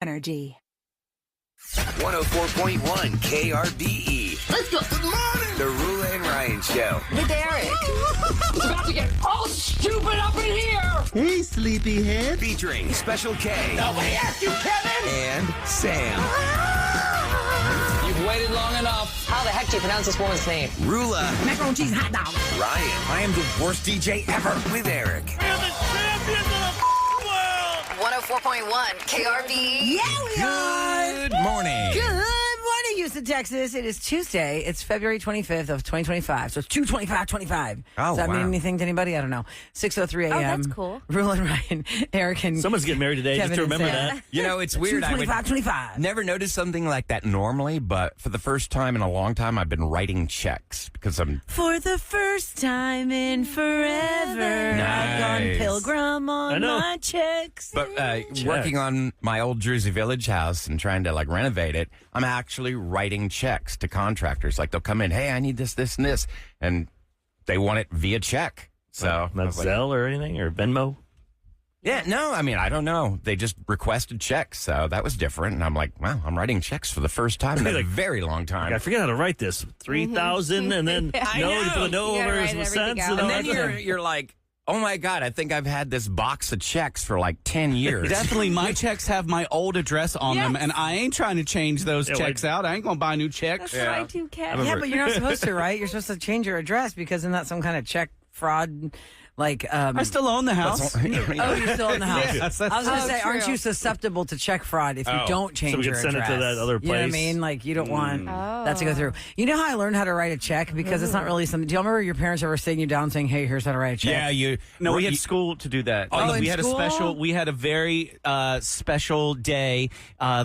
Energy. 104.1 KRBE. Let's go. Good morning. The Roula and Ryan Show. With Eric. It's about to get all stupid up in here. Hey, sleepyhead. Featuring Special K. Nobody asked you, Kevin. And Sam. You've waited long enough. How the heck do you pronounce this woman's name? Roula. Macaroni and cheese hot dog. Ryan. I am the worst DJ ever. With Eric. We're the champions of the world. 104.1 KRBE. Yeah, we are. Good morning. Good morning, Houston, Texas. It is Tuesday. It's February 25th of 2025. So it's 2:25:25. Oh, Does that mean wow. anything to anybody? I don't know. 6:03 a.m. Oh, that's cool. Roula and Ryan, Eric, and Someone's getting married today, Kevin just to and remember Sam. that. You know, it's weird. I would 2:25:25. never notice something like that normally, but for the first time in a long time, I've been writing checks because I'm... For the first time in forever, I've gone Nice. pilgrim I on know. my checks. But working on my old Jersey Village house and trying to renovate it, I'm actually writing checks to contractors. Like they'll come in, hey, I need this, this, and this, and they want it via check. So I Not was like, Zelle or anything, or Venmo. yeah, no, I mean, I don't know. They just requested checks, so that was different. And I'm like, wow, I'm writing checks for the first time in a Like- very long time. I forget how to write this. 3,000, and then I you know. put a no You gotta over write some everything cents. out. And, And all then that. you're like, oh my God, I think I've had this box of checks for like 10 years. Definitely, my checks have my old address on them, Yes. and I ain't trying to change those Yeah, checks out. I ain't gonna buy new checks. That's what I do, Kev. Yeah, but you're not supposed to, right? You're supposed to change your address because isn't that some kind of check fraud? I still own the house. Oh, you're still in the house. Yes, I was going to Oh, say, aren't true. you susceptible to check fraud if you Oh. don't change So we your can send it address? to that other You know what I place. mean? Like, you don't want Oh. that to go through. You know how I learned how to write a check? Because it's not really something. Do you remember your parents ever sitting you down saying, hey, here's how to write a check? Yeah, you. No, we you- had school to do that. Oh, in we had school? we had a very special day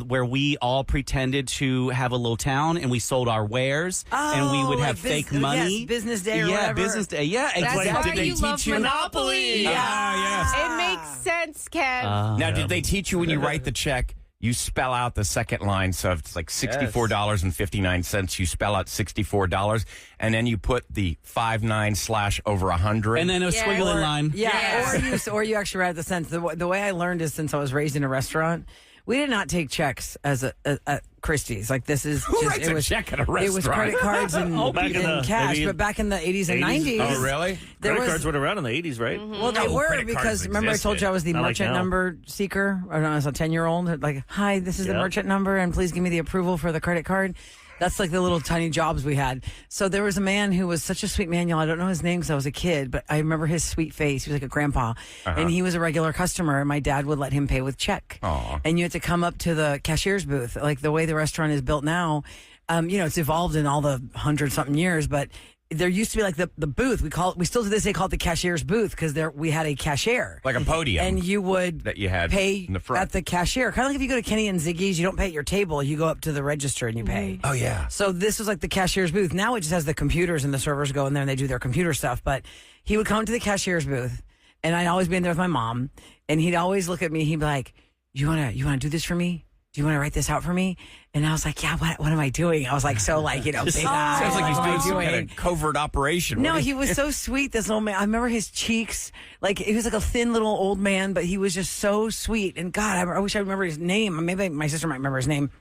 where we all pretended to have a little town, and we sold our wares, and we would like have fake yes, money. business day or yeah, whatever. business day. Yeah, That's exactly. why did they you love teach you- Monopoly. Yeah. It makes sense, Kev. Now, did they teach you when you write the check, you spell out the second line? So if it's like $64.59, you spell out $64, and then you put the 59/ over 100. And then a Yeah. squiggling line. Yeah, Yes. or you actually write the sentence. The way I learned is since I was raised in a restaurant, we did not take checks as at Christie's. Like this is Who just, writes a check at a It was restaurant? credit cards and, back in and the- cash, maybe but back in the 80s and 80s? 90s. Oh, really? There Credit was, cards were around in the 80s, right? well, they Oh, were credit cards because remember I told you I was the Not like merchant now. number seeker. Or no, as a 10-year-old, like, hi, this is the Yeah. merchant number, and please give me the approval for the credit card. That's like the little tiny jobs we had. So there was a man who was such a sweet man, y'all. I don't know his name because I was a kid, but I remember his sweet face. He was like a grandpa, and he was a regular customer. And my dad would let him pay with check. Aw. And you had to come up to the cashier's booth, like the way the restaurant is built now. It's evolved in all the 100-something years, but there used to be like the booth. We still to this day call it the cashier's booth because we had a cashier. Like a podium. And you would that you had pay in the front. at the cashier. Kind of like if you go to Kenny and Ziggy's, you don't pay at your table. You go up to the register and you pay. Oh, yeah. So this was like the cashier's booth. Now it just has the computers and the servers go in there and they do their computer stuff. But he would come to the cashier's booth and I'd always be in there with my mom. And he'd always look at me. He'd be like, you want to do this for me? Do you want to write this out for me? And I was like, yeah, what am I doing? I was like, so like, big eyes. Sounds like he's what am doing I some kind of covert operation. No, What he was so sweet, this little man. I remember his cheeks. Like, he was like a thin little old man, but he was just so sweet. And God, I wish I remember his name. Maybe my sister might remember his name.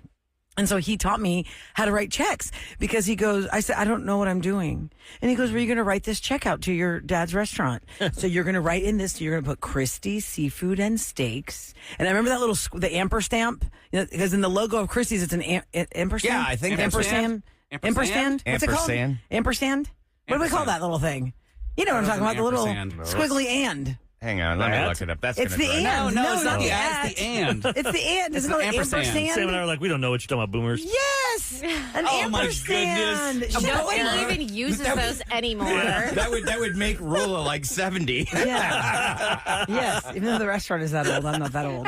And so he taught me how to write checks because he goes, I said, I don't know what I'm doing. And he goes, well, you're going to write this check out to your dad's restaurant. So you're going to write in this, you're going to put Christie's Seafood and Steaks. And I remember that little, the amperstamp, because in the logo of Christie's, it's an ampersand. Yeah, I think that's ampersand. Ampersand? What's it called? Ampersand. Ampersand? What do we call Ampersand. that little thing? You know what I'm talking about, the little Ampersand. squiggly and. Hang on, let me That? look it up. That's It's gonna the drive and. me- No, it's not the at. it's the and. It's the and. Isn't it the called ampersand. Sam and I ampersand? are like, we don't know what you're talking about, boomers. Yes! An Oh, my ampersand. goodness. Shut up, Nobody Eric. even uses those anymore. That would make Roula like 70. Yeah. Yes, even though the restaurant is that old, I'm not that old.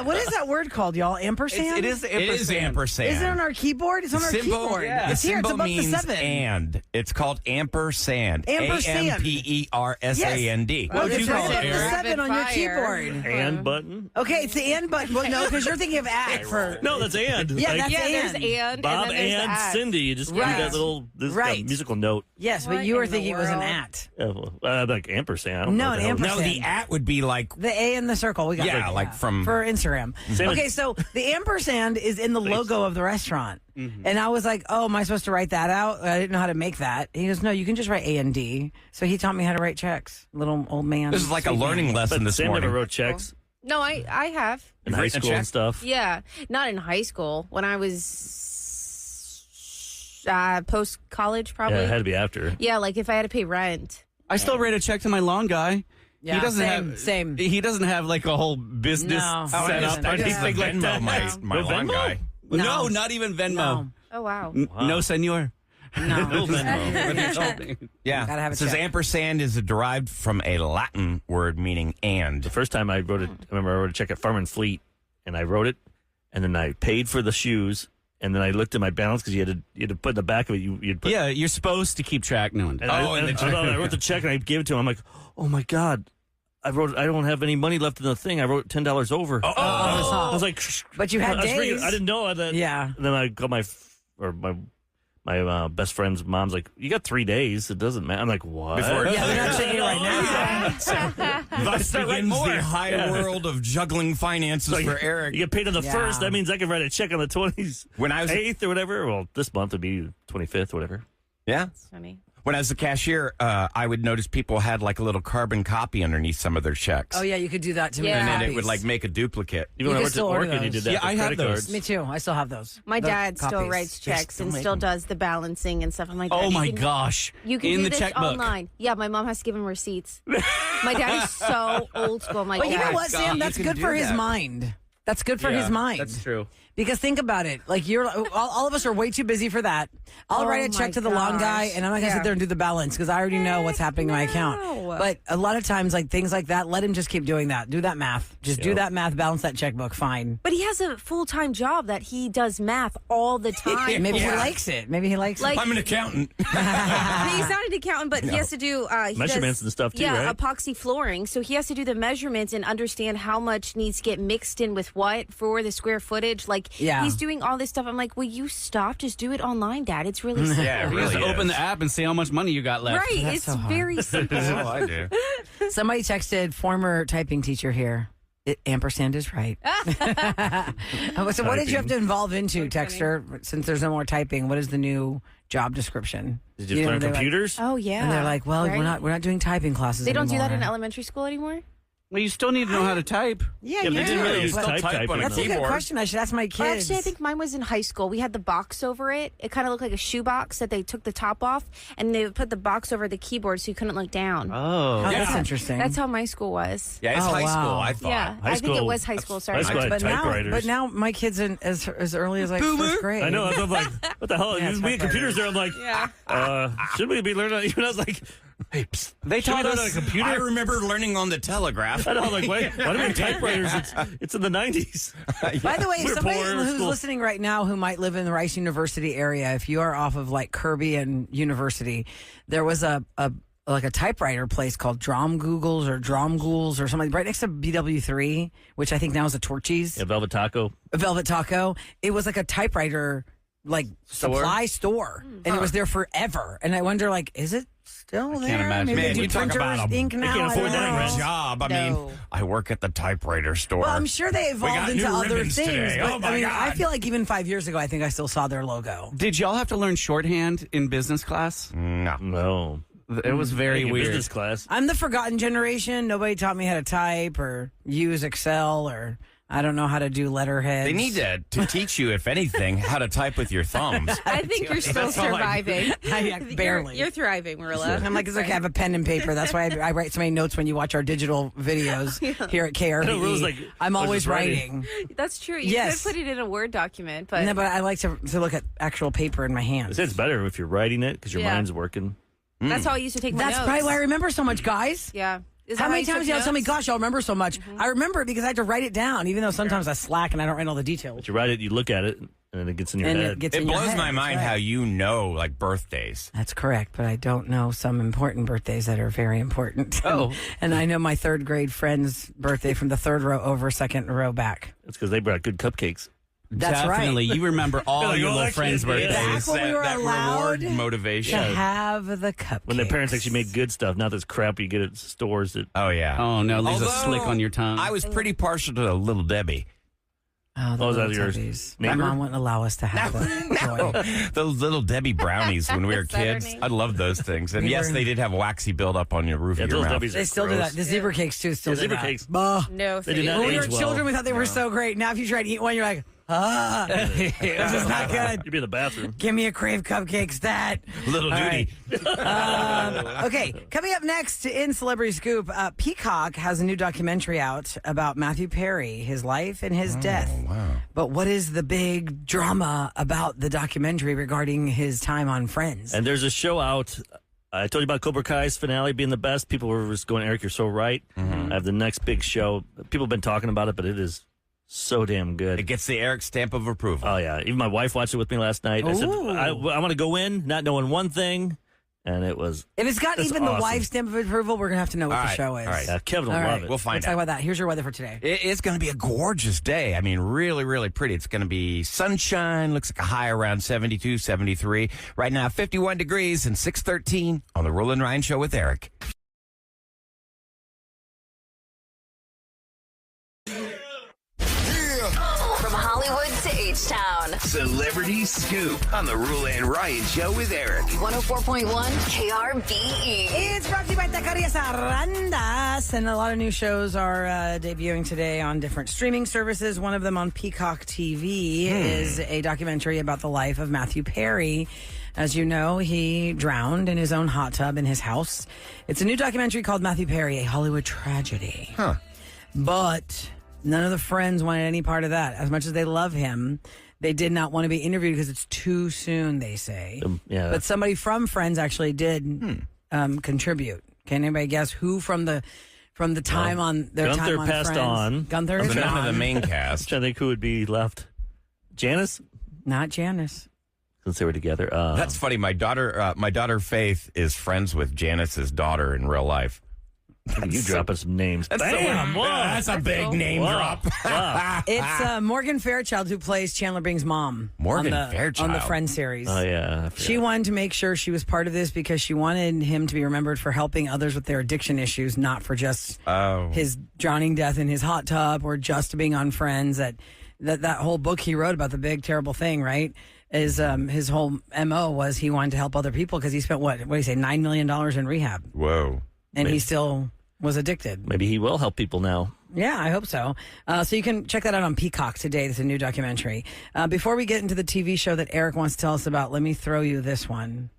What is that word called, y'all? Ampersand? It is It is ampersand. Is it on our keyboard? It's on our symbol, keyboard. The It's here. It's symbol above the means 7. and. It's called ampersand. Ampersand. AMPERSAND. Well, What would it's you right call it, above the Eric? 7 on your Rapid keyboard. And button? Okay, it's the and button. Well, no, because you're thinking of at for. No, that's and. Yeah, Like, that's Yeah, there's and. sound, Bob and then there's the and at. Cindy. You just give Right. that little Right. musical note. Yes, What but you were in the thinking it was an world? at. Like ampersand. I don't No, know what an the hell- ampersand. No, the at would be like The A in the circle. We got Yeah, it. like from- for Instagram. Same Okay, as- so the ampersand is in the logo of the restaurant, Mm-hmm. and I was like, "Oh, am I supposed to write that out?" I didn't know how to make that. He goes, "No, you can just write A and D." So he taught me how to write checks. Little old man. this is like a Sweet man. learning lesson But this Sam morning. never wrote checks No, I have. in You've high written a school and check? stuff. Yeah, not in high school. When I was post college, probably. Yeah, it had to be after. Yeah, like if I had to pay rent. I still write a check to my lawn guy. Yeah, he doesn't same, have same. He doesn't have like a whole business No. Oh, I set just, up. I just anything like like Venmo that. my No lawn Venmo? guy. No, not even Venmo. No. Oh wow. No, senor. No. Yeah. Gotta have a It says check. ampersand is derived from a Latin word meaning and. The first time I wrote it, I remember I wrote a check at Farm and Fleet, and I wrote it, and then I paid for the shoes, and then I looked at my balance because you had to put in the back of it. You'd put, Yeah, you're supposed to keep track. No one does. And I, Oh, and and the check. I wrote the check and I gave it to him. I'm like, oh my god, I don't have any money left in the thing. I wrote $10 over. I was like, But you had I was freaking- days. I didn't know that. Yeah. And then I got my best friend's mom's like, you got 3 days. It doesn't matter. I'm like, what? Before- Yeah, they're not saying it right now. Thus begins the high world of juggling finances Like, for Eric. You get paid on the Yeah. first. That means I can write a check on the 20th. When I was 8th or whatever. Well, this month would be 25th or whatever. yeah. It's funny. When I was the cashier, I would notice people had like a little carbon copy underneath some of their checks. Oh yeah, you could do that to me. Yeah. And then it Copies. would like make a duplicate. Even You when I can worked at still order Orchid, you those. did that Yeah, for I have credit those. cards. Me too. I still have those. My The dad still copies. writes checks still and make still them. does the balancing and stuff. I'm like, Oh "Dad, my you can- gosh! You can in do the this checkbook. online." Yeah, my mom has to give him receipts. My dad is so old school. My But you dad. know what, God, Sam? you That's can good do for his that. mind. That's good for his mind. That's true. Because think about it. Like all of us are way too busy for that. I'll Oh write a my check to the lawn guy, gosh. and I'm not gonna Yeah. sit there and do the balance because I already know what's happening in my account. No. But a lot of times, like things like that, let him just keep doing that. Do that math. Just do Yep. that math. Balance that checkbook. Fine. But he has a full time job that he does math all the time. Maybe he Yeah. likes it. Maybe he likes Like- it. I'm an accountant. He's not an accountant, but he has to do he Measurements does- and stuff too, Yeah, right? epoxy flooring. So he has to do the measurements and understand how much needs to get mixed in with what for the square footage. Like Yeah. he's doing all this stuff. I'm like, will you stop? Just do it online, Dad. It's really simple. Yeah, You just really open is. the app and see how much money you got left. Right. That's It's so hard. very simple. Oh, I do. Somebody texted former typing teacher here. Ampersand is right. So what did you have to involve into, Texter? Since there's no more typing, what is the new job description? Did you learn they're like- computers? Oh yeah. and they're like, well, Right? we're not doing typing classes. They don't do that in anymore. elementary school anymore. Well, you still need to know how to type. Yeah, Yeah, but they didn't really use but- type type on a That's a good keyboard. question. I should ask my kids. Well, actually, I think mine was in high school. We had the box over it. It kind of looked like a shoebox that they took the top off, and they would put the box over the keyboard so you couldn't look down. Oh, Oh, that's Yeah. interesting. That's how my school was. Yeah, it's Oh, high wow. school, I thought. Yeah, High I think it school- was high school. Sorry. high school had but typewriters. now my kids in as early as like first grade. I know. I'm like, what the hell? Yeah, we had computers there. I'm like, should we be learning? Even I was like, hey, psst, They should we taught learn on a us. computer. I remember learning on the telegraph. I know. I'm like, why do we have typewriters? It's in the 90s. By the way, We're somebody poor who's school. listening right now who might live in the Rice University area, if you are off of like Kirby and University, there was a typewriter place called Drom Googles or Drom Ghouls or something right next to BW3, which I think now is a Torchy's, Yeah, Velvet Taco. a Velvet Taco. It was like a typewriter like supply store, and it was there forever. And I wonder, like, is it still there? imagine. Maybe they Man, do you talk printers, about ink now. can't I afford don't that know. rent. Job. I No. mean, I work at the typewriter store. Well, I'm sure they got evolved into new other ribbons things. today. But Oh, my I mean, I God. feel like even 5 years ago, I think I still saw their logo. Did y'all have to learn shorthand in business class? No. No. It was very Taking weird. business class. I'm the forgotten generation. Nobody taught me how to type or use Excel, or I don't know how to do letterheads. They need to teach you, if anything, how to type with your thumbs. I think you're still That's all I- surviving. barely. You're thriving, Roula. I'm like, it's okay. I have a pen and paper. That's why I write so many notes when you watch our digital videos here at KRVE. know, Will's like, I'm I was always just writing. writing. That's true. You Yes. could put it in a Word document, but No, but I like to look at actual paper in my hands. It's better if you're writing it because your Yeah. mind's working. that's how I used to take my That's notes. probably why I remember so much, guys. Yeah. Is How that many you took times y'all tell me, notes? gosh, y'all remember so much? I remember it because I had to write it down, even though sometimes I slack and I don't write all the details. But you write it, you look at it, and then it gets in your And head. it gets It in your blows head. my That's mind right. how you know, like, birthdays. That's correct, but I don't know some important birthdays that are very important. Oh. And I know my third grade friend's birthday from the third row over, second row back. It's because they brought good cupcakes. That's Definitely. right. You remember all Like, your oh, little actually, friends' yeah. birthdays. Back when we were that allowed reward motivation. to have the cupcakes. When their parents actually made good stuff, not this crap you get at stores. That Oh, yeah. Oh, no, leaves a Although, slick on your tongue. I was pretty partial to Little Debbie. Oh, the Oh, is that little yours? Tubbies. My Neighbor? mom wouldn't allow us to have them. No, those Little Debbie brownies when we were Is that her kids. name? I loved those things. And We yes, were- they did have waxy buildup on your roof yeah, of your those mouth. Debbies They are still do gross. that. The zebra cakes, too, still Yeah, do zebra that. cakes. Bah. No, They did thank not When we you. were age well. children, we thought they were so great. Now, if you try to eat one, you're like, this is not good. You'd be in the bathroom. Give me a Crave Cupcake stat. Little All Judy. Okay, coming up next in Celebrity Scoop, Peacock has a new documentary out about Matthew Perry, his life and his death. Wow. But what is the big drama about the documentary regarding his time on Friends? And there's a show out. I told you about Cobra Kai's finale being the best. People were just going, Eric, you're so right. I have the next big show. People have been talking about it, but it is so damn good. It gets the Eric stamp of approval. Oh, yeah. Even my wife watched it with me last night. I said, Ooh. I want to go in not knowing one thing, and it was. If it's got That's even the awesome. wife's stamp of approval, we're going to have to know what All the right, show is. all right. Kevin will All love right. it. We'll find Talk out. about that. Here's your weather for today. It's going to be a gorgeous day. I mean, really, really pretty. It's going to be sunshine. Looks like a high around 72, 73. Right now, 51 degrees and 6:13 on the Roula and Ryan Show with Eric. From Hollywood to H-Town. Celebrity Scoop on the Roula and Ryan Show with Eric. 104.1 KRBE. It's brought to you by Taqueria Sarandas. And a lot of new shows are debuting today on different streaming services. One of them on Peacock TV is a documentary about the life of Matthew Perry. As you know, he drowned in his own hot tub in his house. It's a new documentary called Matthew Perry, A Hollywood Tragedy. Huh. But none of the friends wanted any part of that. As much as they love him, they did not want to be interviewed because it's too soon, they say. Yeah. But somebody from Friends actually did contribute. Can anybody guess who from the time on their Gunther time on passed Friends? on. Gunther But is none of the gone. main cast. I think who would be left? Janice? Not Janice. Since they were together. That's funny. My daughter Faith is friends with Janice's daughter in real life. you dropping some names. That's Bam! so- Whoa. that's a big name Wow. drop. Wow. It's Morgan Fairchild who plays Chandler Bing's mom. Morgan on the Fairchild. Friends series. Oh, yeah. I forgot. She wanted to make sure she was part of this because she wanted him to be remembered for helping others with their addiction issues, not for just Oh. his drowning death in his hot tub or just being on Friends. That whole book he wrote about the big terrible thing, right? Is his whole MO was he wanted to help other people because he spent what do you say, $9 million in rehab, Whoa. and he still was addicted. Maybe he will help people now. Yeah, I hope so. So you can check that out on Peacock today. It's a new documentary. Before we get into the TV show that Eric wants to tell us about, let me throw you this one.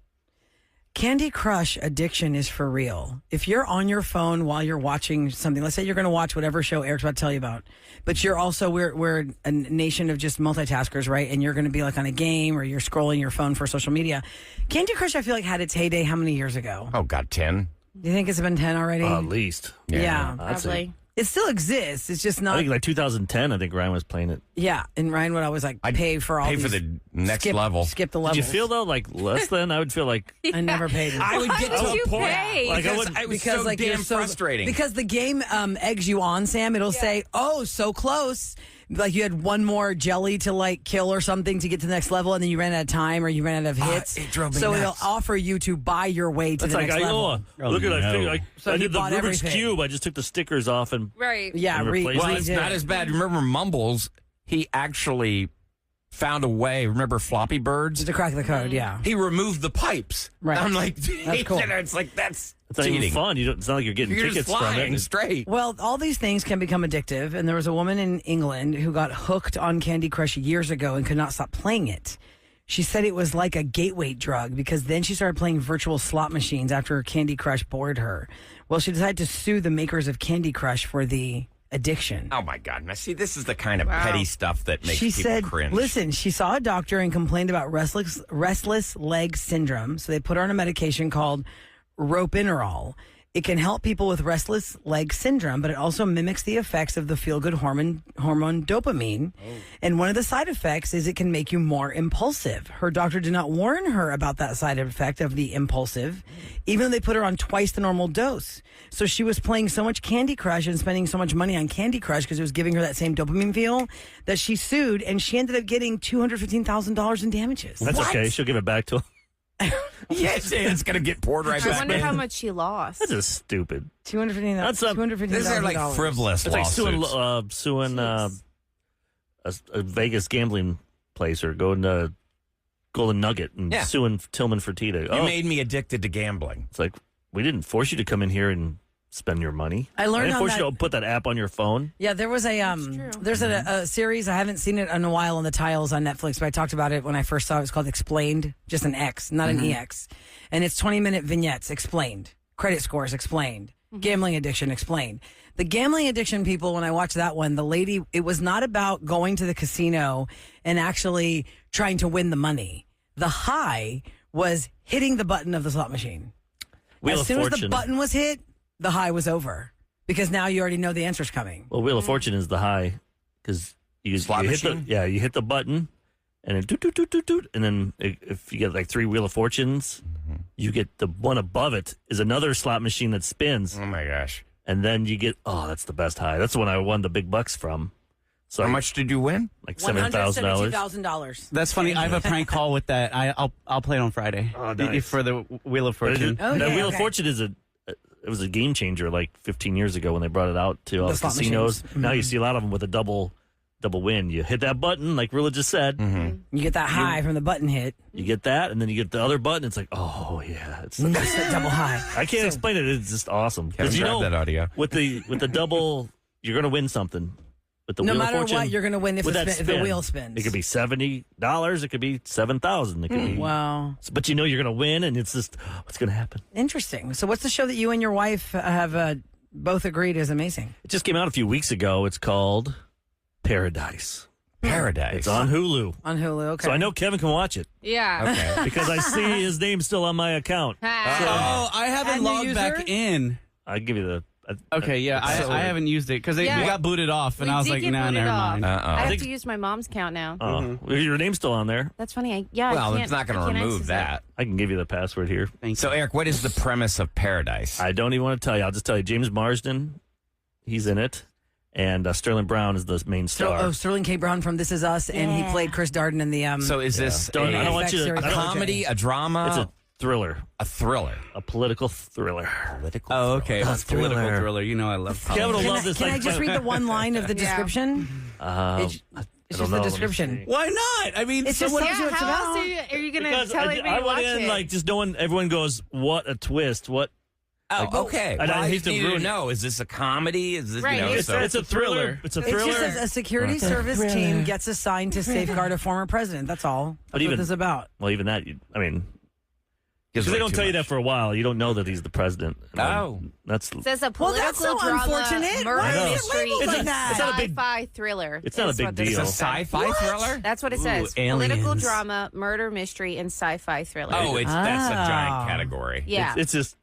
Candy Crush addiction is for real. If you're on your phone while you're watching something, let's say you're going to watch whatever show Eric's about to tell you about, but you're also, we're a nation of just multitaskers, right? And you're going to be like on a game or you're scrolling your phone for social media. Candy Crush, I feel like, had its heyday how many years ago? Oh, God, 10. Do you think it's been 10 already? At least. Yeah. I'd say- Probably. It still exists. It's just I not. think like 2010, I think Ryan was playing it. Yeah, and Ryan would always like pay for all Pay for these- the next skip, level. Skip the Did levels. you feel, though, like less than? I would feel like. I never paid. I would get Why to would a you point. pay? Like, I Because wouldn't- it was because so like damn you're so frustrating. Because the game eggs you on, Sam. It'll say, "Oh, so close." Like you had one more jelly to like kill or something to get to the next level, and then you ran out of time or you ran out of hits. it drove me so nuts. it'll offer you to buy your way to That's the like, next level. look at that. So I he did the bought Rubik's everything. Cube. I just took the stickers off and. Right. Yeah, And replace Well, it. it's not as bad. Remember Mumbles? He actually found a way. Remember Floppy Birds? to crack the code. Yeah. He removed the pipes. Right. I'm like, That's cool. It's like, that's It's not cheating. even fun. It's not like you're getting You're just tickets from flying it. straight. Well, all these things can become addictive, and there was a woman in England who got hooked on Candy Crush years ago and could not stop playing it. She said it was like a gateway drug because then she started playing virtual slot machines after Candy Crush bored her. Well, she decided to sue the makers of Candy Crush for the addiction. Oh, my God. Now, see, this is the kind of petty stuff that makes She people said, cringe. listen, she saw a doctor and complained about restless leg syndrome. So they put her on a medication called ropinirole. It can help people with restless leg syndrome, but it also mimics the effects of the feel-good hormone dopamine. And one of the side effects is it can make you more impulsive. Her doctor did not warn her about that side effect of the impulsive, even though they put her on twice the normal dose. So she was playing so much Candy Crush and spending so much money on Candy Crush because it was giving her that same dopamine feel that she sued, and she ended up getting $215,000 in damages. That's okay. She'll give it back to him. Yes, it's going to get poured right I back wonder in. how much she lost. That's just stupid. $215,000. These are like frivolous It's like lawsuits. suing a Vegas gambling place or going to Golden Nugget and Yeah. suing Tillman Fertitta. You made me addicted to gambling. It's like, we didn't force you to come in here and spend your money. I learned didn't on force that- you to put that app on your phone. Yeah, there was a there's a series, I haven't seen it in a while on the tiles on Netflix, but I talked about it when I first saw it. It's called Explained, just an X, not an EX. And it's 20-minute vignettes explained, credit scores explained, gambling addiction explained. The gambling addiction people, when I watched that one, the lady, it was not about going to the casino and actually trying to win the money. The high was hitting the button of the slot machine. Wheel As of soon as the Fortune. button was hit, the high was over because now you already know the answer's coming. Well, Wheel of Fortune is the high because you Slot hit machine? you hit the button and then doot, doot, doot, doot, doot, and then if you get like 3 Wheel of Fortunes, you get the one above it is another slot machine that spins, Oh, my gosh. and then you get that's the best high. That's the one I won the big bucks from. So How much did you win? like $7,000. $172,000. That's funny. I have a prank call with that. I'll play it on Friday. Oh, nice. For the Wheel of Fortune. Oh, that yeah, Wheel of okay. Fortune is it was a game changer like 15 years ago when they brought it out to all The the slot casinos. machines. Now you see a lot of them with a double win. You hit that button, like Roula just said. You get that high from the button hit. You get that, and then you get the other button. It's like, oh yeah, it's. That's that double high. I can't explain it. It's just awesome. Kevin, you grab know that audio. with the double, you're gonna win something. With the No Wheel of matter Fortune, what, you're going to win if with the, that if the spin. wheel spins. It could be $70. It could be $7,000. It could be. Wow. But you know you're gonna win, and it's just what's gonna happen. Interesting. So what's the show that you and your wife have both agreed is amazing? It just came out a few weeks ago. It's called Paradise. Paradise. It's on Hulu. On Hulu, okay. So I know Kevin can watch it Yeah. Okay. because I see his name still on my account. Oh, I haven't Add new logged back user? in. I'll give you the. Okay, yeah, I haven't used it because Yeah. we got booted off, and We I was did like, get nah, booted never off. mind. I have think- to use my mom's account now. Well, your name's still on there. That's funny. Well, I it's not going I to can't remove access that. I can give you the password here. So, Eric, what is the premise of Paradise? I don't even want to tell you. I'll just tell you. James Marsden, he's in it, and Sterling Brown is the main star. Sterling K. Brown from This Is Us, and he Yeah. played Chris Darden in the So is this Don't- I a don't want you to- series. I a don't- comedy, a drama, It's a thriller, a thriller? a political thriller. Political Oh, okay. A It's political thriller. thriller. You know I love Kevin will politics. love this. Can I like, just read the one line of the Yeah. description? It's I just don't the know. Let me description. see. Why not? I mean, It's just someone- tells you Yeah, what it's how else about. are you going to Because tell anybody I to watch went in it? like just knowing everyone goes, what a twist, what. Oh, okay. I Well, I hate just to needed to ruin it. know, is this a comedy? Is this, Right, you know, it's- so- It's a thriller. It's a It just thriller. says a security service team gets assigned to safeguard a former president. That's all. That's But what even- this is about. Well, even that, I mean, Gives because they away don't too tell you much. that for a while. You don't know that he's the president. Oh. That's. It says a Well, political that's so drama, unfortunate. murder Why is it mystery, labeled like that? It's not a big- sci-fi thriller. It's not a is big what this deal. It's a says. sci-fi thriller? That's what it says. Ooh, Political aliens. drama, murder mystery, and sci-fi thriller. Oh, that's a Oh. giant category. yeah. It's just.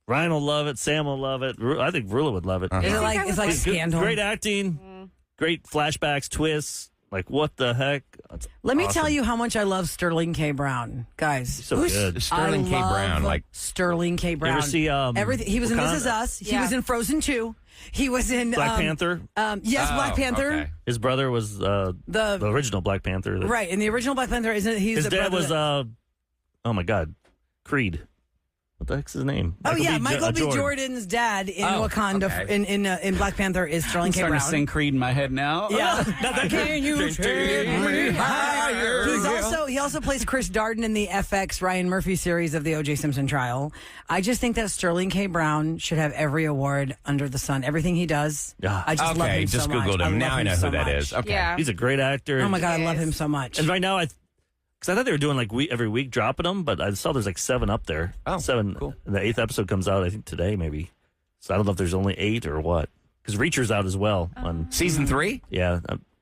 Ryan will love it. Sam will love it. I think Roula would love it. Uh-huh. Is it like it's like It's good- Scandal? Great acting, great flashbacks, twists. Like what the heck? It's Let me awesome. tell you how much I love Sterling K. Brown, guys. so good. Sterling I K. love Brown, like Sterling K. Brown. You ever see everything? He was in This Is Wakanda? Us. He Yeah. was in Frozen 2. He was in Black Panther? Yes, Oh, Black Panther. okay. His brother was the The original Black Panther. right in the original Black Panther, isn't he's His the dad brother was that- oh my God, Creed. What the heck's his name? Oh yeah, B. Michael B. Jordan. Jordan's dad in Oh, Wakanda okay. in Black Panther is Sterling I'm K. starting Brown. to sing Creed in my head now. Yeah. Not that Can you take me higher? He also plays Chris Darden in the FX Ryan Murphy series of the O.J. Simpson trial. I just think that Sterling K. Brown should have every award under the sun. Everything he does. Yeah. I just love Okay, him just so Googled much. him. I Now love I him know so who that much. is. Okay. Yeah. He's a great actor. Oh my God, I love Yes. him so much. And right now, because I thought they were doing like every week dropping them, but I saw there's like 7 up there. Oh, 7. cool. And the 8th episode comes out, I think today maybe. So I don't know if there's only 8 or what. Because Reacher's out as well. On Season 3? yeah,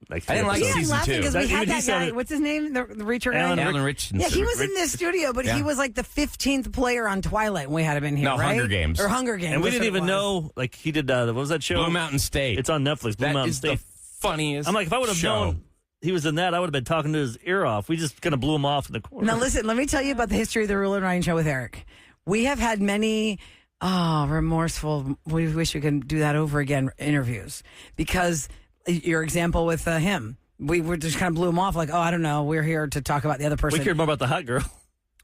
like I didn't like Yeah, I'm season laughing 2. because we That- had even he that said guy. it. What's his name? The Reacher guy. Alan Richardson. Yeah, he was in this studio, but he Yeah. was like the 15th player on Twilight when we had him in here, No, right? Hunger Games. Or Hunger Games. And we that's didn't what it even was. know, like, he did, what was that show? Blue Mountain State. It's on Netflix, Blue That Mountain is State. the funniest. I'm like, if I would have show. known he was in that, I would have been talking to his ear off. We just kind of blew him off in the corner. Now, listen, let me tell you about the history of the Roula and Ryan show with Eric. We have had many, remorseful, we wish we could do that over again interviews. Because your example with him, we were just kind of blew him off like, oh, I don't know, we're here to talk about the other person. We cared more about the hot girl.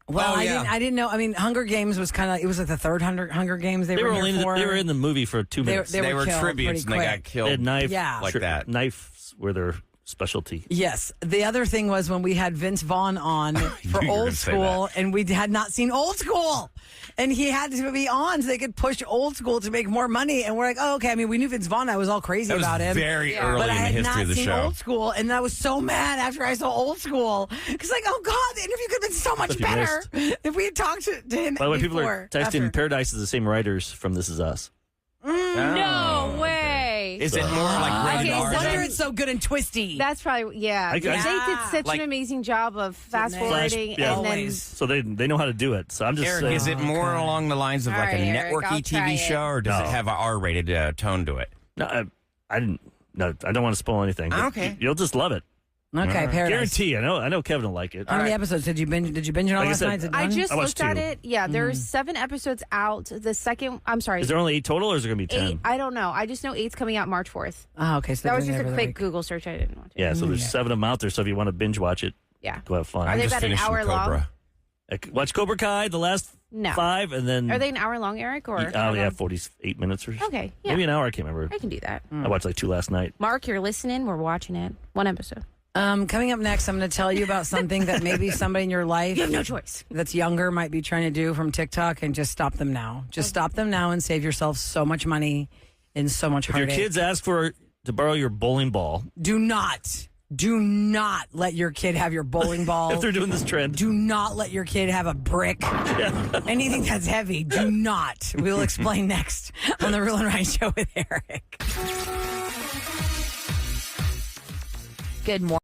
Well, Oh, I yeah. didn't know. I mean, Hunger Games was kind of, it was like the third Hunger Games they They were were here only for. they were in the movie for 2 minutes. They They were killed tributes and pretty they quick. got killed. They had knife, Yeah. like that. Knives were their specialty. Yes. The other thing was when we had Vince Vaughn on for you were Old gonna say School, and we had not seen Old School. And he had to be on so they could push Old School to make more money. And we're like, oh, okay. I mean, we knew Vince Vaughn. I was all crazy That was about him. very Yeah. early But I in the had history not of the seen show. Old School, and I was so mad after I saw Old School. Because, like, oh, God, the interview could have been so much Stuff you better if we had talked to him By the way, people before, are texting after. Paradise is the same writers from This Is Us. No way. Is it more like rated Okay, No R? so wonder then- it's so good and twisty. That's probably, yeah. I- They did such Like- an amazing job of fast they? forwarding Flash- yeah. and then. Always. So they know how to do it. So I'm just Eric, saying. is it more along the lines of All like right, a Eric, networky I'll try TV it. show, or does it No. have an R-rated tone to it? No, I didn't. No, I don't want to spoil anything. but Okay. You'll just love it. Okay, Paradise. Guarantee. I know Kevin will like it. How many episodes did you binge? Did you binge it all Like I last said, night? Is it I done? just I watched looked at 2. it. Yeah, there's 7 episodes out. The second, I'm sorry, Is there only 8 total, or is there going to be 10? 8. I don't know. I just know 8's coming out March 4th. Oh, okay. So That was they're just doing a it every quick week. Google search. I didn't watch it. Yeah, so there's 7 of them out there. So if you want to binge watch it, Yeah. go have fun. Are I'm they just about an finishing hour long? Cobra. Watch Cobra Kai, the last No. 5, and then Are they an hour long, Eric? Or Oh yeah, 48 minutes or Okay, yeah. maybe an hour. I can't remember. I can do that. I watched like 2 last night. Mark, you're listening. We're watching it. 1 episode. Coming up next, I'm going to tell you about something that maybe somebody in your life You have no choice. that's younger might be trying to do from TikTok, and just stop them now. Just stop them now and save yourself so much money and so much If your heartache. kids ask to borrow your bowling ball, Do not let your kid have your bowling ball. if they're doing this trend, Do not let your kid have a brick. Anything that's heavy. Do not. We'll explain next on the Roula and Ryan Show with Eric. Good morning.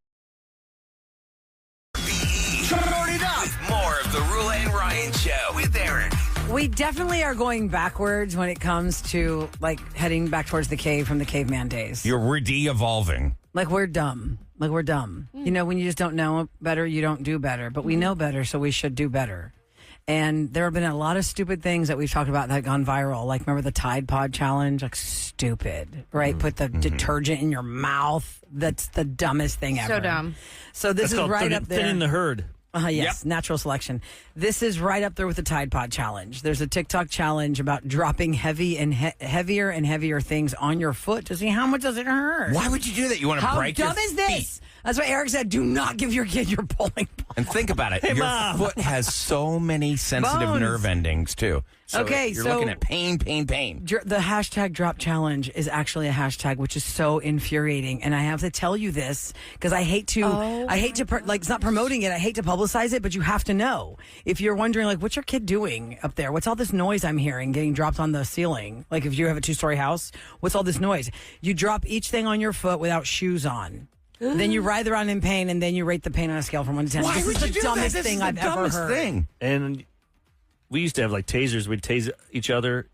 Turn it up. More of the Roula and Ryan Show with Eric. We definitely are going backwards when it comes to like heading back towards the cave from the caveman days. We're de-evolving. Like we're dumb. You know, when you just don't know better, you don't do better. But we know better, so we should do better. And there have been a lot of stupid things that we've talked about that have gone viral. Like, remember the Tide Pod challenge? Like, stupid, right? Put the detergent in your mouth. That's the dumbest thing ever. So dumb. So this that's is called right thinning, up there. thinning the herd. Yes, natural selection. This is right up there with the Tide Pod challenge. There's a TikTok challenge about dropping heavier and heavier things on your foot to see how much does it hurt. Why would you do that? You want to How break dumb your is this? That's why Eric said, do not give your kid your bowling ball. And think about it. Your Mom. foot has so many sensitive Bones. nerve endings, too. So Okay, you're so- looking at pain. The hashtag drop challenge is actually a hashtag, which is so infuriating. And I have to tell you this because I hate to, it's not promoting it. I hate to publicize it, but you have to know. If you're wondering, like, what's your kid doing up there? What's all this noise I'm hearing getting dropped on the ceiling? Like, if you have a 2-story house, what's all this noise? You drop each thing on your foot without shoes on. Then you writhe around in pain, and then you rate the pain on a scale from 1 to 10. Why this would is you the do that? dumbest This thing is the I've ever dumbest heard. thing. And we used to have like tasers. We'd tase each other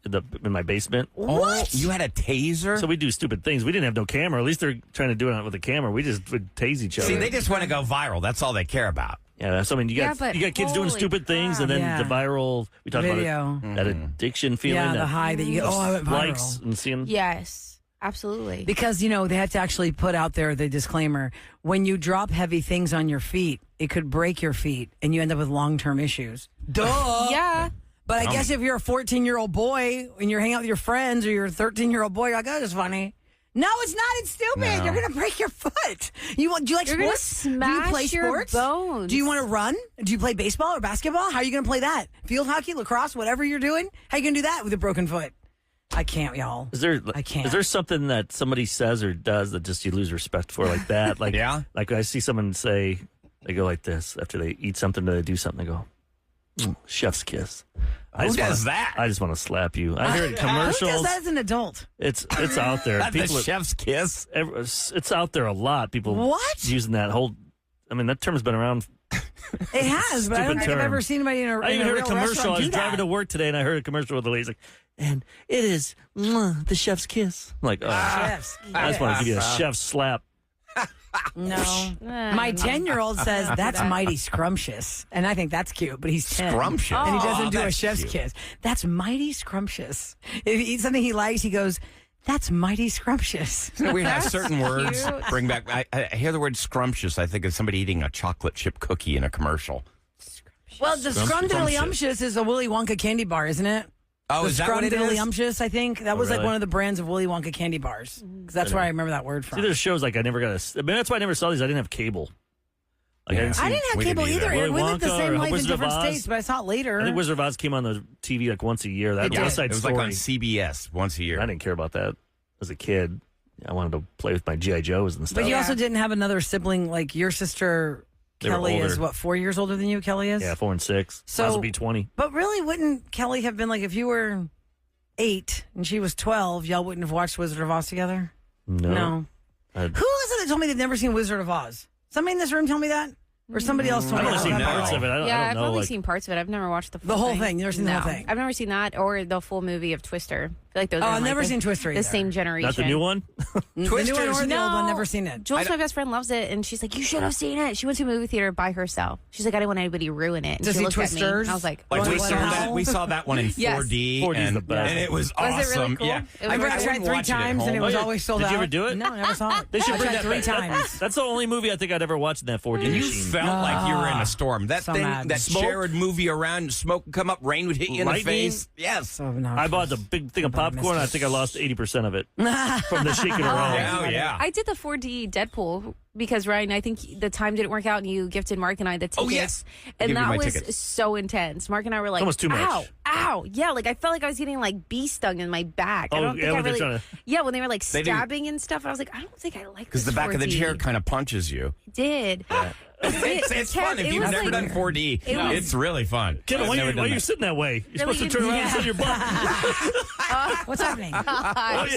in my basement. Oh, you had a taser? So we do stupid things. We didn't have no camera. At least they're trying to do it with a camera. We just would tase each other. See, they just want to go viral. That's all they care about. Yeah, so I mean, you got but kids doing holy stupid things, and then Yeah. the viral. We talked Video. about it, that addiction feeling. Yeah, the that high that you get. Oh, I went viral. likes and seeing. Yes, absolutely. Because, they had to actually put out there the disclaimer. When you drop heavy things on your feet, it could break your feet and you end up with long-term issues. Duh. Yeah. But I guess if you're a 14-year-old boy and you're hanging out with your friends or you're a 13-year-old boy, you're like, oh, that's funny. No, it's not. It's stupid. No. You're going to break your foot. Do you like You're gonna sports? Do you smash play your sports? bones. Do you want to run? Do you play baseball or basketball? How are you going to play that? Field hockey, lacrosse, whatever you're doing? How are you going to do that with a broken foot? I can't, y'all. I can't. Is there something that somebody says or does that just you lose respect for like that? Like Yeah. Like I see someone say they go like this after they eat something or they do something. They go, Chef's kiss. Who does that? I just want to slap you. I hear it in Who commercials. does that as an adult? It's out there. The chef's kiss. It's out there a lot. People What? using that whole. I mean, that term's been around. It has, but I don't Stupid think I've term. ever seen anybody in a I even heard a real commercial. restaurant I was do driving that. to work today, and I heard a commercial with the lady's like, and it is the chef's kiss. I'm like, Chef's I just want to give you a chef's slap. No. My 10-year-old says that's mighty scrumptious. And I think that's cute, but he's 10. Scrumptious? And he doesn't Oh, do a that's chef's cute. kiss. That's mighty scrumptious. If he eats something he likes, he goes, that's mighty scrumptious. We have certain words bring back. I hear the word scrumptious. I think of somebody eating a chocolate chip cookie in a commercial. Well, the scrumdiddlyumptious is a Willy Wonka candy bar, isn't it? Oh, The is that what it is? scrumdiddlyumptious, I think. That was like really? one of the brands of Willy Wonka candy bars. Because that's where I remember that word from. See, there's shows like I never got. I mean, that's why I never saw these. I didn't have cable. Like, Yeah. I didn't see. I didn't have We cable didn't either. either. We lived the Willy same Wonka or life in Wizard of different Oz. states, but I saw it later. I think Wizard of Oz came on the TV like once a year. That It West did. Side It was Story. like on CBS once a year. I didn't care about that as a kid. I wanted to play with my GI Joes and stuff. But you also didn't have another sibling like your sister They were Kelly is older. what, 4 years older than you, Kelly is? Yeah, 4 and 6. So- Might as well be 20. But really, wouldn't Kelly have been like if you were 8 and she was 12, y'all wouldn't have watched Wizard of Oz together? No. Who was it that told me they've never seen Wizard of Oz? Somebody in this room tell me that? Or somebody else told I've me only that? seen no. parts of it. I don't I've know. only Like, seen parts of it. I've never watched the full The whole thing. thing? You never seen the No. whole thing? I've never seen that or the full movie of Twister. I feel like those Oh, are I've in, like, never the- seen Twister The either. same generation. not the new one? The new one or the old No. one, never seen it. Jules, my best friend, loves it, and she's like, "You should have seen it." She went to a movie theater by herself. She's like, "I didn't want anybody to ruin it." And To she see looked at me. Twisters? And I was like, Like Well, we saw wow. that. We saw that one in Yes. 4D. 4D is and, the best. and it was Was it really awesome. cool? Yeah, It was I really tried cool. 3 watch it at times and it home. was Oh, yeah. always sold Did out. you ever do it? No, I never saw it. They should I bring tried that 3 back. times. That's the only movie I think I'd ever watched in that 4D You machine. felt like you were in a storm. That So thing, mad. that Smoke? chair would move you around, smoke would come up, rain would hit you in the Lightning? face. Yes. So obnoxious. I bought the big thing of popcorn. I think I lost 80% of it from the shaking around. Oh, yeah. I did the 4D Deadpool because Ryan, I think the time didn't work out, and you gifted Mark and I the tickets. Oh, yes. I And gave you that my was tickets. so intense. Mark and I were like, Almost too much. Ow, ow, yeah. Like I felt like I was getting like bee stung in my back. I Oh, don't think yeah, I when they're really. trying to- Yeah, when they were like They do. stabbing and stuff, I was like, I don't think I like Because the back of the chair kind of punches you. did. It's fun. If It you've was never like- done 4D, it was- it's really fun. Kid, I've why never are done you that. sitting that way? You're No, supposed to you- turn around yeah. and sit on your butt. What's happening?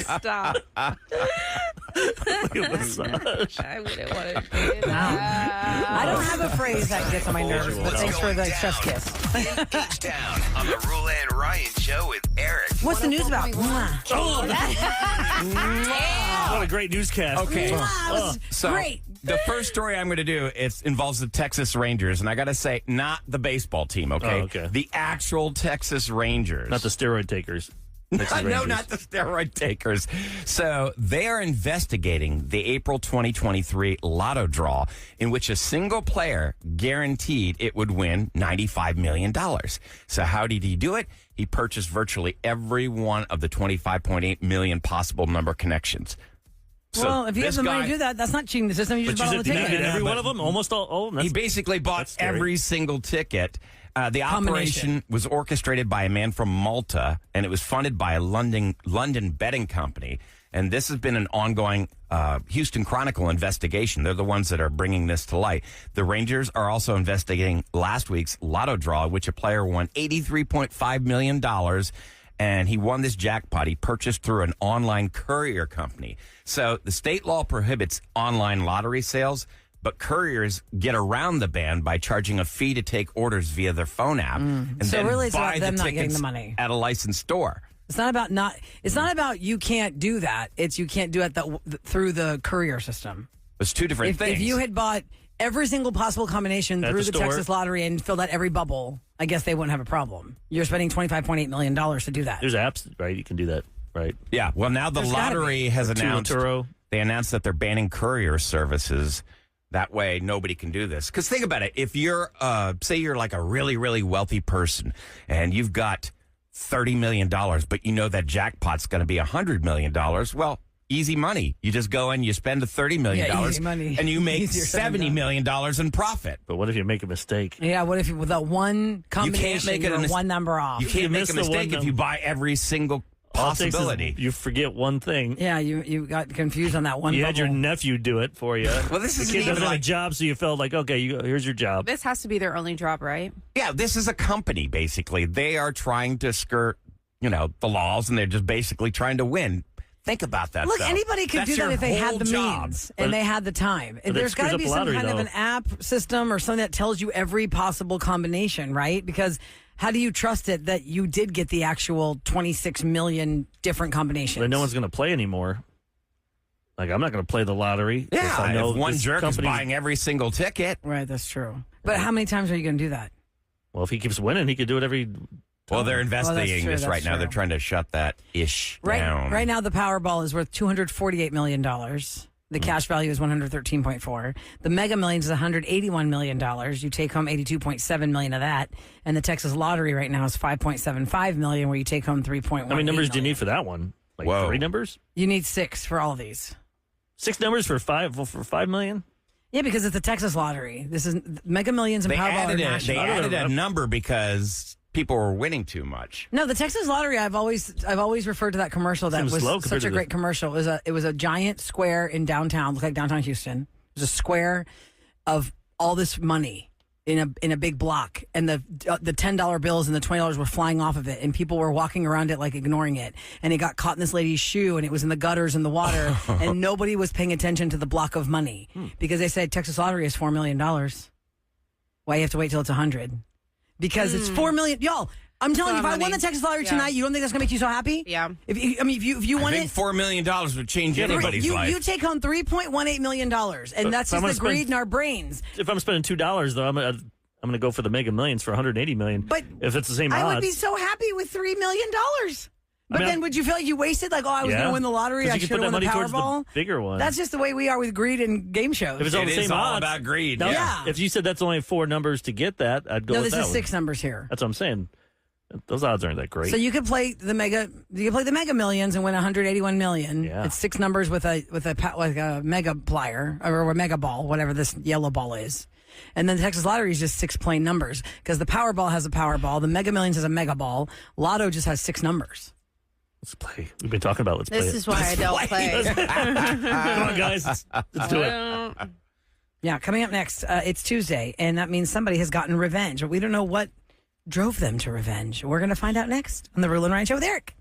Stop. Like a massage. I wouldn't want to do that. I don't have a phrase that gets on my nerves, but thanks for the chef's kiss. H-Town on the Roula and Ryan Show with Eric. What's the news about? Mwah. What a great newscast. Okay. Mwah, it was So great. the first story I'm going to do involves the Texas Rangers, and I got to say, not the baseball team. Okay, Oh, okay. The actual Texas Rangers, Not the steroid takers. Texas no, Rangers. not the steroid takers. So they are investigating the April 2023 lotto draw in which a single player guaranteed it would win $95 million. So how did he do it? He purchased virtually every one of the 25.8 million possible number connections. So Well, if you have this the money guy- to do that, that's not cheating the system. You But just bought you all said the did he tickets. get every Yeah, one but- of them? Almost all? Oh, that's, He basically bought that's scary. every single ticket. The Combination. operation was orchestrated by a man from Malta, and it was funded by a London betting company. And this has been an ongoing Houston Chronicle investigation. They're the ones that are bringing this to light. The Rangers are also investigating last week's lotto draw, which a player won $83.5 million. And he won this jackpot. He purchased through an online courier company. So the state law prohibits online lottery sales, but couriers get around the ban by charging a fee to take orders via their phone app, and So then really it's buy about them the not getting tickets the money. at a licensed store. It's not about It's not about you can't do that. It's you can't do it through the courier system. It's two different things. If you had bought every single possible combination At through the the store? Texas lottery and filled out every bubble, I guess they wouldn't have a problem. You're spending $25.8 million to do that. There's apps, right? You can do that, right? yeah, well, now the There's gotta lottery has announced Turo. they announced that they're banning courier services. That way, nobody can do this. Because think about it: if you're, say, you're like a really, really wealthy person, and you've got $30 million, but you know that jackpot's going to be $100 million. Well, easy money. You just go and you spend the $30 million, Yeah, easy money. and you make Easier said than $70 done. million in profit. But what if you make a mistake? Yeah, what if you, with that one combination, make it you're a mis- one number off? You can't You make missed a the one mistake if number. you buy every single All it takes is possibility. you forget one thing. Yeah, you got confused on that one. You had your bubble. nephew do it for you. Well, this the isn't kid even doesn't have a like- job, so you felt like, okay, here's your job. This has to be their only job, right? Yeah, this is a company, basically. They are trying to skirt, the laws, and they're just basically trying to win. Think about that. Look, though. anybody could That's do that your if they had whole the job. means and they had the time. But it There's got to screws be up some lottery, kind of though. an app system or something that tells you every possible combination, right? Because how do you trust it that you did get the actual 26 million different combinations? Then no one's going to play anymore. Like, I'm not going to play the lottery. Yeah, I know if one this jerk is company's- buying every single ticket. Right, that's true. But how many times are you going to do that? Well, if he keeps winning, he could do it every. Well, they're investigating true, this that's right now. true. They're trying to shut that ish down. Right now, the Powerball is worth $248 million. The cash value is 113.4. The Mega Millions is $181 million. You take home 82.7 million of that, and the Texas Lottery right now is 5.75 million, where you take home 3.1. How many numbers do you need for that one? Like Whoa. 3 numbers? You need 6 for all of these. 6 numbers for 5 million? Yeah, because it's the Texas Lottery. This is Mega Millions and They Powerball are added, national. they added a number because people were winning too much. No, the Texas Lottery. I've always referred to that commercial that Seems was low compared such a to great commercial. It was a giant square in downtown, looked like downtown Houston. It was a square of all this money in a big block, and the $10 bills and the $20 were flying off of it, and people were walking around it like ignoring it, and it got caught in this lady's shoe, and it was in the gutters and the water, and nobody was paying attention to the block of money because they said Texas Lottery is $4 million. Why you have to wait till it's 100? Because it's $4 million, y'all. I'm telling you, if I won the Texas Lottery tonight, you don't think that's gonna make you so happy? Yeah. If you I won think it, $4 million would change anybody's life. you take home $3.18 million, and that's I'm just the gonna greed in our brains. If I'm spending $2, though, I'm going to go for the Mega Millions for 180 million. But if it's the same I odds, would be so happy with $3 million. But mean, then would you feel like you wasted? Like, oh, I was going to win the lottery. 'Cause I you should could have put won the that money towards Powerball. the bigger one. That's just the way we are with greed in game shows. If it's all It the is same all odds, about greed. Now, Yeah. If you said that's only 4 numbers to get that, I'd go No, with this that is one. 6 numbers here. That's what I'm saying. Those odds aren't that great. So you could play the Mega. You could play the Mega Millions and win 181 million. Yeah. It's 6 numbers with a mega plier or a mega ball, whatever this yellow ball is. And then the Texas Lottery is just 6 plain numbers because the Powerball has a Powerball, the Mega Millions has a mega ball, Lotto just has 6 numbers. Let's play. We've been talking about let's play. This is why I don't play. Come on, guys. Let's do it. Yeah, coming up next, it's Tuesday, and that means somebody has gotten revenge. But we don't know what drove them to revenge. We're going to find out next on the Roula and Ryan Show with Eric.